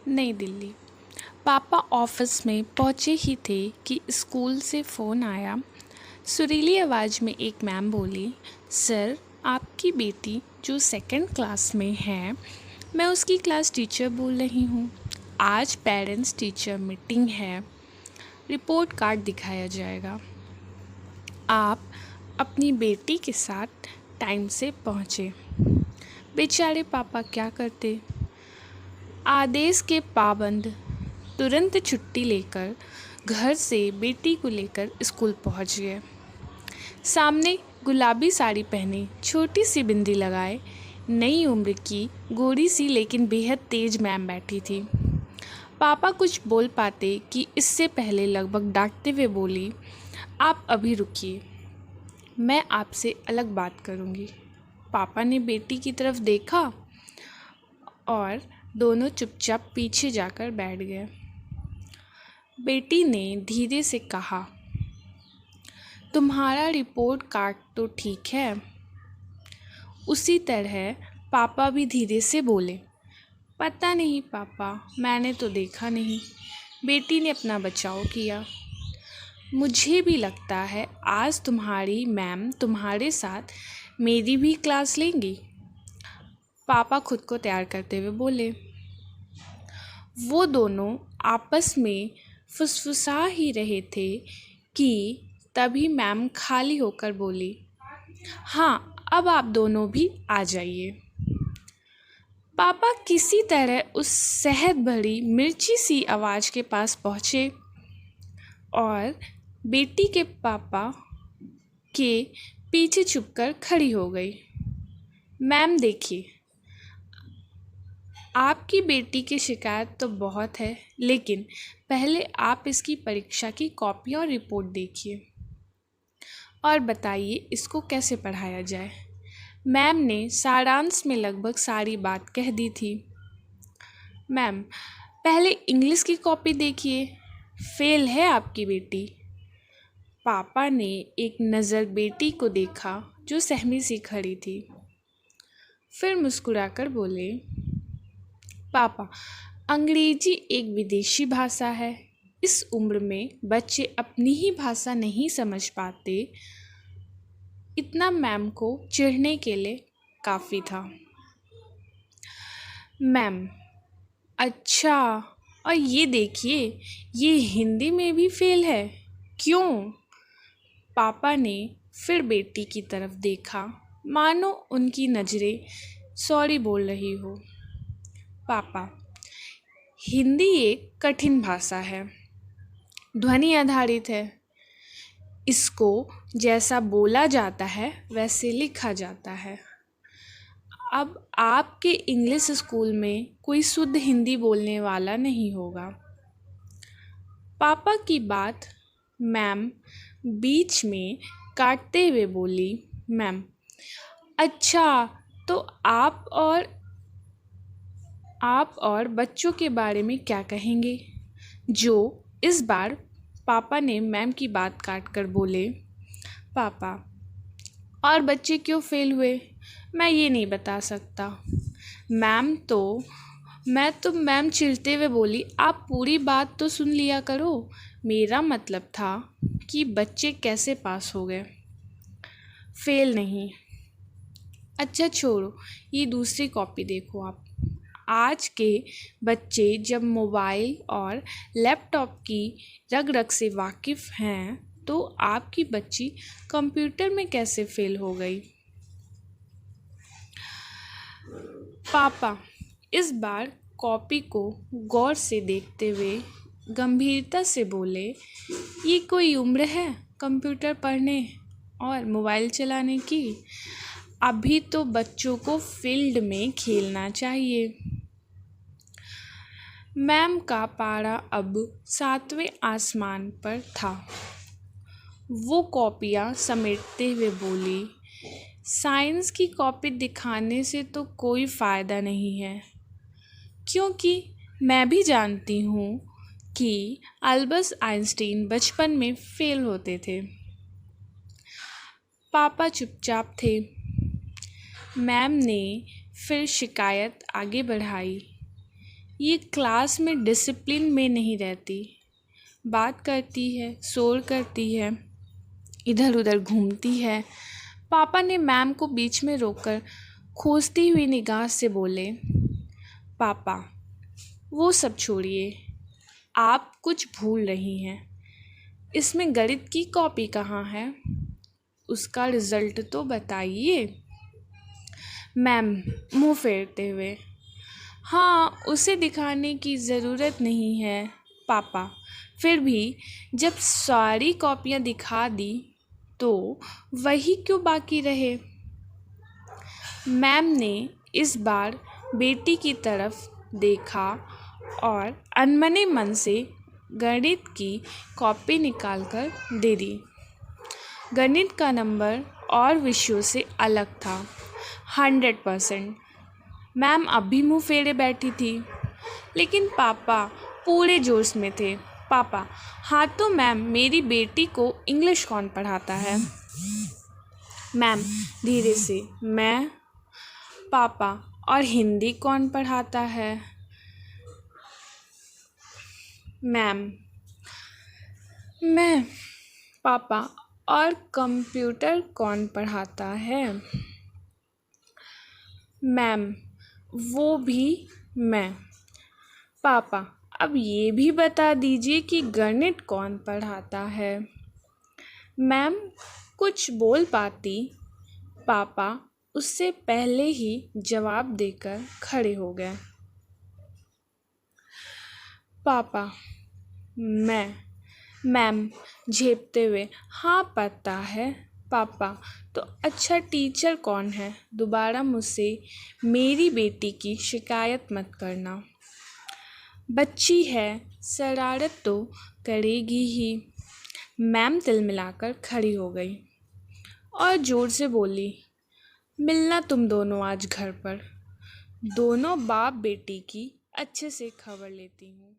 नई दिल्ली। पापा ऑफिस में पहुंचे ही थे कि स्कूल से फ़ोन आया। सुरीली आवाज़ में एक मैम बोली, सर, आपकी बेटी जो सेकंड क्लास में है, मैं उसकी क्लास टीचर बोल रही हूँ। आज पेरेंट्स टीचर मीटिंग है, रिपोर्ट कार्ड दिखाया जाएगा। आप अपनी बेटी के साथ टाइम से पहुँचे। बेचारे पापा क्या करते। आदेश के पाबंद तुरंत छुट्टी लेकर घर से बेटी को लेकर स्कूल पहुंच गए। सामने गुलाबी साड़ी पहने, छोटी सी बिंदी लगाए, नई उम्र की गोरी सी लेकिन बेहद तेज मैम बैठी थी। पापा कुछ बोल पाते कि इससे पहले लगभग डांटते हुए बोली, आप अभी रुकिए, मैं आपसे अलग बात करूंगी। पापा ने बेटी की तरफ देखा और दोनों चुपचाप पीछे जाकर बैठ गए। बेटी ने धीरे से कहा, तुम्हारा रिपोर्ट कार्ड तो ठीक है। उसी तरह पापा भी धीरे से बोले, पता नहीं पापा, मैंने तो देखा नहीं। बेटी ने अपना बचाव किया। मुझे भी लगता है आज तुम्हारी मैम तुम्हारे साथ मेरी भी क्लास लेंगी। पापा खुद को तैयार करते हुए बोले। वो दोनों आपस में फुसफुसा ही रहे थे कि तभी मैम खाली होकर बोली, हाँ, अब आप दोनों भी आ जाइए। पापा किसी तरह उस सेहत भरी मिर्ची सी आवाज़ के पास पहुँचे और बेटी के पापा के पीछे छुपकर खड़ी हो गई। मैम देखिए, आपकी बेटी की शिकायत तो बहुत है, लेकिन पहले आप इसकी परीक्षा की कॉपी और रिपोर्ट देखिए और बताइए इसको कैसे पढ़ाया जाए। मैम ने सारांश में लगभग सारी बात कह दी थी। मैम, पहले इंग्लिश की कॉपी देखिए, फेल है आपकी बेटी। पापा ने एक नज़र बेटी को देखा जो सहमी सी खड़ी थी, फिर मुस्कुराकर बोले, पापा, अंग्रेजी एक विदेशी भाषा है। इस उम्र में बच्चे अपनी ही भाषा नहीं समझ पाते। इतना मैम को चिढ़ने के लिए काफ़ी था। मैम, अच्छा, और ये देखिए, ये हिंदी में भी फेल है। क्यों? पापा ने फिर बेटी की तरफ देखा, मानो उनकी नज़रें सॉरी बोल रही हो। पापा, हिंदी एक कठिन भाषा है, ध्वनि आधारित है। इसको जैसा बोला जाता है वैसे लिखा जाता है। अब आपके इंग्लिश स्कूल में कोई शुद्ध हिंदी बोलने वाला नहीं होगा। पापा की बात मैम बीच में काटते हुए बोली, मैम, अच्छा, तो आप और बच्चों के बारे में क्या कहेंगे? जो इस बार पापा ने मैम की बात काट कर बोले, पापा, और बच्चे क्यों फेल हुए मैं ये नहीं बता सकता। मैम चिढ़ते हुए बोली, आप पूरी बात तो सुन लिया करो। मेरा मतलब था कि बच्चे कैसे पास हो गए, फेल नहीं। अच्छा छोड़ो, ये दूसरी कॉपी देखो आप। आज के बच्चे जब मोबाइल और लैपटॉप की रग रग से वाकिफ़ हैं, तो आपकी बच्ची कंप्यूटर में कैसे फेल हो गई? पापा इस बार कॉपी को गौर से देखते हुए गंभीरता से बोले, ये कोई उम्र है कंप्यूटर पढ़ने और मोबाइल चलाने की? अभी तो बच्चों को फील्ड में खेलना चाहिए। मैम का पारा अब 7वें आसमान पर था। वो कॉपियाँ समेटते हुए बोली, साइंस की कॉपी दिखाने से तो कोई फ़ायदा नहीं है, क्योंकि मैं भी जानती हूँ कि अल्बर्ट आइंस्टीन बचपन में फेल होते थे। पापा चुपचाप थे। मैम ने फिर शिकायत आगे बढ़ाई, ये क्लास में डिसिप्लिन में नहीं रहती, बात करती है, शोर करती है, इधर उधर घूमती है। पापा ने मैम को बीच में रोककर खोजती हुई निगाह से बोले, पापा वो सब छोड़िए, आप कुछ भूल रही हैं। इसमें गणित की कॉपी कहाँ है? उसका रिजल्ट तो बताइए। मैम मुंह फेरते हुए, हाँ उसे दिखाने की ज़रूरत नहीं है पापा, फिर भी जब सारी कॉपियाँ दिखा दी तो वही क्यों बाकी रहे? मैम ने इस बार बेटी की तरफ देखा और अनमने मन से गणित की कॉपी निकालकर दे दी। गणित का नंबर और विषयों से अलग था, 100%। मैम अब भी मुँह फेरे बैठी थी, लेकिन पापा पूरे जोश में थे। पापा, हाँ तो मैम मेरी बेटी को इंग्लिश कौन पढ़ाता है? मैम धीरे से, मैं। पापा, और हिंदी कौन पढ़ाता है? मैम मैं। पापा, और कंप्यूटर कौन पढ़ाता है? मैम वो भी मैं। पापा, अब ये भी बता दीजिए कि गणित कौन पढ़ाता है? मैम कुछ बोल पाती, पापा उससे पहले ही जवाब देकर खड़े हो गए। पापा, मैम झेपते हुए, हाँ पता है। पापा, तो अच्छा टीचर कौन है? दोबारा मुझसे मेरी बेटी की शिकायत मत करना। बच्ची है, शरारत तो करेगी ही। मैम तिलमिलाकर खड़ी हो गई और ज़ोर से बोली, मिलना तुम दोनों आज घर पर। दोनों बाप बेटी की अच्छे से खबर लेती हूँ।